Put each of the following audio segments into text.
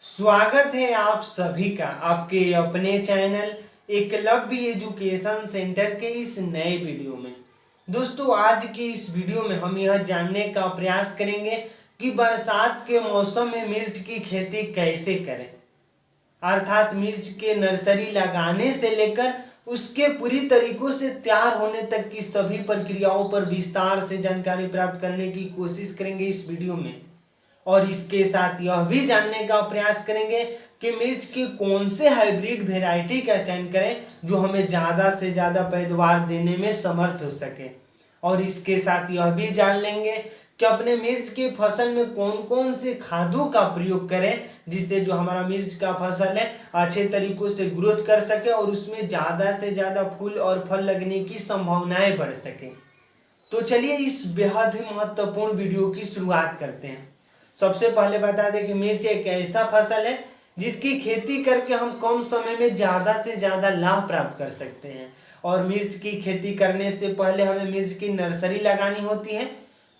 स्वागत है आप सभी का आपके अपने चैनल एकलव्य एजुकेशन सेंटर के इस नए वीडियो में। दोस्तों, आज की इस वीडियो में हम यह जानने का प्रयास करेंगे कि बरसात के मौसम में मिर्च की खेती कैसे करें, अर्थात मिर्च के नर्सरी लगाने से लेकर उसके पूरी तरीकों से तैयार होने तक की सभी प्रक्रियाओं पर विस्तार से जानकारी प्राप्त करने की कोशिश करेंगे इस वीडियो में। और इसके साथ यह भी जानने का प्रयास करेंगे कि मिर्च की कौन से हाइब्रिड वेराइटी का चयन करें जो हमें ज़्यादा से ज़्यादा पैदावार देने में समर्थ हो सके। और इसके साथ यह भी जान लेंगे कि अपने मिर्च की फसल में कौन कौन से खादों का प्रयोग करें जिससे जो हमारा मिर्च का फसल है अच्छे तरीकों से ग्रोथ कर सके और उसमें ज़्यादा से ज़्यादा फूल और फल लगने की संभावनाएं बढ़ सके। तो चलिए इस बेहद ही महत्वपूर्ण वीडियो की शुरुआत करते हैं। सबसे पहले बता दें कि मिर्च एक ऐसा फसल है जिसकी खेती करके हम कम समय में ज़्यादा से ज़्यादा लाभ प्राप्त कर सकते हैं। और मिर्च की खेती करने से पहले हमें मिर्च की नर्सरी लगानी होती है।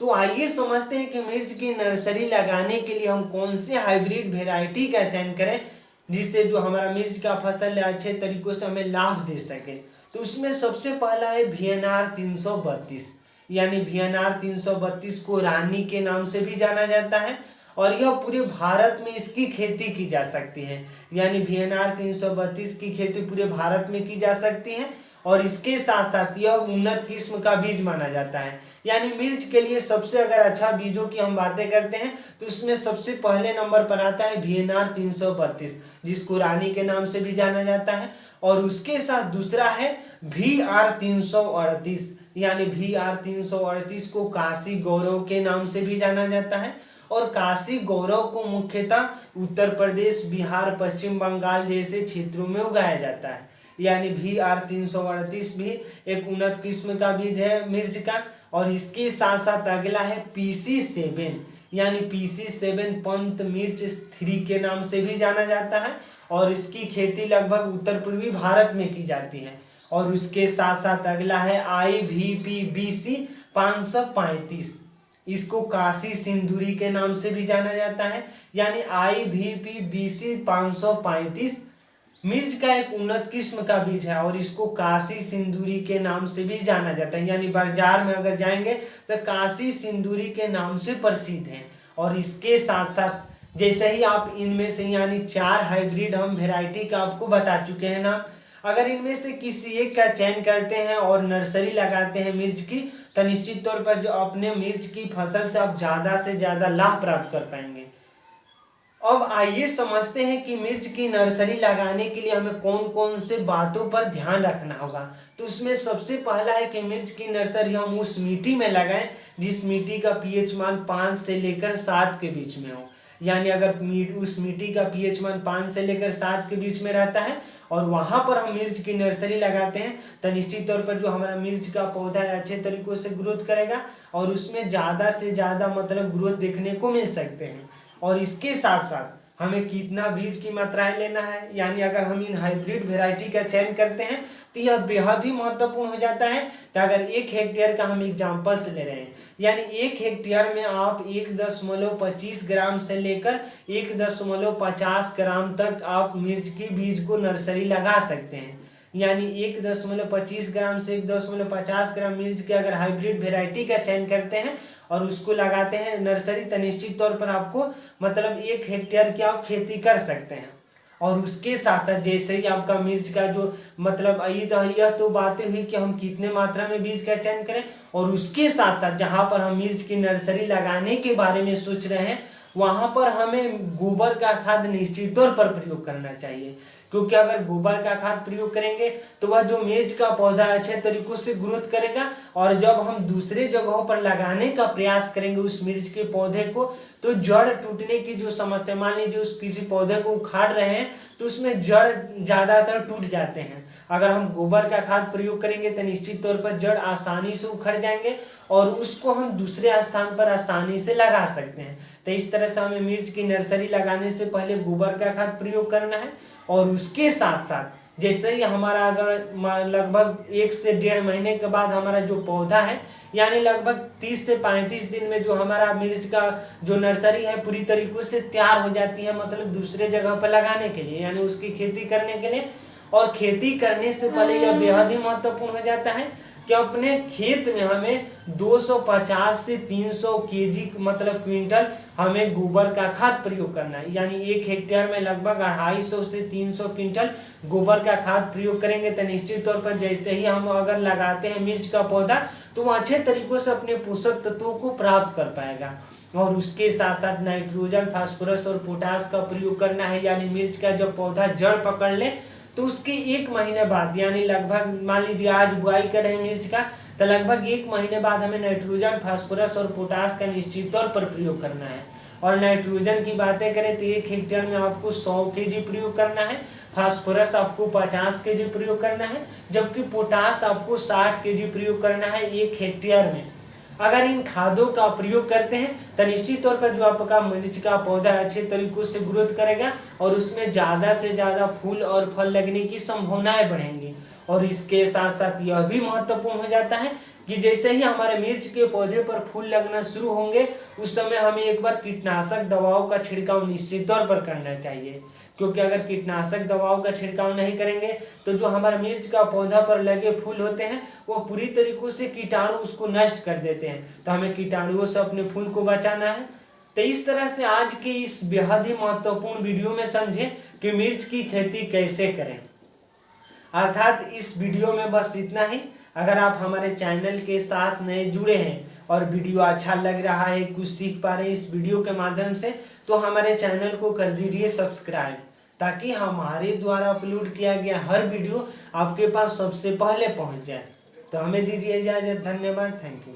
तो आइए समझते हैं कि मिर्च की नर्सरी लगाने के लिए हम कौन से हाइब्रिड वेराइटी का चयन करें जिससे जो हमारा मिर्च का फसल है अच्छे तरीकों से हमें लाभ दे सके। तो उसमें सबसे पहला है VNR 332, यानी VNR 332 को रानी के नाम से भी जाना जाता है और यह पूरे भारत में इसकी खेती की जा सकती है। यानी VNR 332 की खेती पूरे भारत में की जा सकती है और इसके साथ साथ यह उन्नत किस्म का बीज माना जाता है। यानी मिर्च के लिए सबसे अगर अच्छा बीजों की हम बातें करते हैं तो उसमें सबसे पहले नंबर पर आता है VNR 332 जिसको रानी के नाम से भी जाना जाता है। और उसके साथ दूसरा है VR 338, यानी VR 338 को काशी गौरव के नाम से भी जाना जाता है। और काशी गौरव को मुख्यतः उत्तर प्रदेश, बिहार, पश्चिम बंगाल जैसे क्षेत्रों में उगाया जाता है। यानी VR 338 भी एक उन्नत किस्म का बीज है मिर्च का। और इसके साथ साथ अगला है PC7, यानी PC7 पंत मिर्च 3 के नाम से भी जाना जाता है और इसकी खेती लगभग उत्तर पूर्वी भारत में की जाती है। और उसके साथ साथ अगला है IVP-BC 535, इसको काशी सिंदूरी के नाम से भी जाना जाता है। यानी IVP-BC 535 मिर्च का एक उन्नत किस्म का बीज है और इसको काशी सिंदूरी के नाम से भी जाना जाता है। यानी बाजार में अगर जाएंगे तो काशी सिंदूरी के नाम से प्रसिद्ध है। और इसके साथ साथ जैसे ही आप इनमें से यानी 4 हाइब्रिड हम वेराइटी का आपको बता चुके हैं ना, अगर इनमें से किसी एक का चयन करते हैं और नर्सरी लगाते हैं मिर्च की तो निश्चित तौर पर जो अपने मिर्च की फसल से आप ज़्यादा से ज़्यादा लाभ प्राप्त कर पाएंगे। अब आइए समझते हैं कि मिर्च की नर्सरी लगाने के लिए हमें कौन कौन से बातों पर ध्यान रखना होगा। तो उसमें सबसे पहला है कि मिर्च की नर्सरी हम उस मिट्टी में लगाएं जिस मिट्टी का pH मान 5 से लेकर 7 के बीच में हो। यानी अगर उस मिट्टी का pH मान 5 से लेकर 7 के बीच में रहता है और वहां पर हम मिर्च की नर्सरी लगाते हैं तो निश्चित तौर पर जो हमारा मिर्च का पौधा है अच्छे तरीकों से ग्रोथ करेगा और उसमें ज़्यादा से ज़्यादा मतलब ग्रोथ देखने को मिल सकते हैं। और इसके साथ साथ हमें कितना बीज की मात्राएं लेना है, यानी अगर हम इन हाइब्रिड वेराइटी का चयन करते हैं तो यह बेहद ही महत्वपूर्ण हो जाता है। तो अगर 1 हेक्टेयर का हम एग्जाम्पल से ले रहे हैं, यानी 1 हेक्टेयर में आप 1.25 ग्राम से लेकर 1.50 ग्राम तक आप मिर्च की बीज को नर्सरी लगा सकते हैं। यानी 1.25 ग्राम से 1.50 ग्राम मिर्च के अगर हाइब्रिड वेराइटी का चयन करते हैं और उसको लगाते हैं नर्सरी तो निश्चित तौर पर आपको मतलब 1 हेक्टेयर की आप खेती कर सकते हैं। और उसके साथ साथ जैसे ही आपका मिर्च का जो मतलब यह तो बातें हुई कि हम कितने मात्रा में बीज का चयन करें। और उसके साथ साथ जहाँ पर हम मिर्च की नर्सरी लगाने के बारे में सोच रहे हैं वहाँ पर हमें गोबर का खाद निश्चित तौर पर प्रयोग करना चाहिए, क्योंकि अगर गोबर का खाद प्रयोग करेंगे तो वह जो मिर्च का पौधा अच्छे तरीकों से ग्रोथ करेगा। और जब हम दूसरे जगहों पर लगाने का प्रयास करेंगे उस मिर्च के पौधे को तो जड़ टूटने की जो समस्या, मान लीजिए उस किसी पौधे को उखाड़ रहे हैं तो उसमें जड़ ज़्यादातर टूट जाते हैं। अगर हम गोबर का खाद प्रयोग करेंगे तो निश्चित तौर पर जड़ आसानी से उखड़ जाएंगे और उसको हम दूसरे स्थान पर आसानी से लगा सकते हैं। तो इस तरह से हमें मिर्च की नर्सरी लगाने से पहले गोबर का खाद प्रयोग करना है। और उसके साथ साथ जैसे ही हमारा अगर लगभग 1 से 1.5 महीने के बाद हमारा जो पौधा है यानी लगभग 30 से 35 दिन में जो हमारा मिर्च का जो नर्सरी है पूरी तरीके से तैयार हो जाती है, मतलब दूसरे जगह पर लगाने के लिए, यानी उसकी खेती करने के लिए। और खेती करने से पहले यह बेहद ही महत्वपूर्ण हो जाता है कि अपने खेत में हमें 250 से 300 केजी मतलब क्विंटल हमें गोबर का खाद प्रयोग करना है। यानी 1 हेक्टेयर में लगभग 250 से 300 क्विंटल गोबर का खाद प्रयोग करेंगे तो निश्चित तौर पर जैसे ही हम अगर लगाते हैं मिर्च का पौधा तो वो अच्छे तरीकों से अपने पोषक तत्वों को प्राप्त कर पाएगा। और उसके साथ साथ नाइट्रोजन, फास्फोरस और पोटास का प्रयोग करना है। यानी मिर्च का जब पौधा जड़ पकड़ ले तो उसके 1 महीने बाद, यानी लगभग मान लीजिए आज बुआई कर रहे हैं मिर्च का, तो लगभग 1 महीने बाद हमें नाइट्रोजन, फास्फोरस और पोटास का निश्चित तौर पर प्रयोग करना है। और नाइट्रोजन की बातें करें तो 1 हेक्टेयर में आपको 100 केजी प्रयोग करना है, फास्फोरस आपको 50 केजी प्रयोग करना है, जबकि पोटास आपको 60 केजी प्रयोग करना है 1 हेक्टेयर में। अगर इन खादों का प्रयोग करते हैं तो निश्चित तौर पर जो आपका मिर्च का पौधा अच्छे तरीकों से ग्रोथ करेगा और उसमें ज़्यादा से ज़्यादा फूल और फल लगने की संभावनाएं बढ़ेंगी। और इसके साथ साथ यह भी महत्वपूर्ण हो जाता है कि जैसे ही हमारे मिर्च के पौधे पर फूल लगना शुरू होंगे उस समय हमें एक बार कीटनाशक दवाओं का छिड़काव निश्चित तौर पर करना चाहिए, क्योंकि अगर कीटनाशक दवाओं का छिड़काव नहीं करेंगे तो जो हमारे मिर्च का पौधा पर लगे फूल होते हैं वो पूरी तरीकों से कीटाणु उसको नष्ट कर देते हैं, तो हमें कीटाणुओं से अपने फूल को बचाना है। तो इस तरह से आज के इस बेहद ही महत्वपूर्ण वीडियो में समझे कि मिर्च की खेती कैसे करें। अर्थात इस वीडियो में बस इतना ही। अगर आप हमारे चैनल के साथ नए जुड़े हैं और वीडियो अच्छा लग रहा है, कुछ सीख पा रहे हैं इस वीडियो के माध्यम से, तो हमारे चैनल को कर दीजिए सब्सक्राइब, ताकि हमारे द्वारा अपलोड किया गया हर वीडियो आपके पास सबसे पहले पहुंच जाए। तो हमें दीजिए इजाजत। धन्यवाद। Thank you.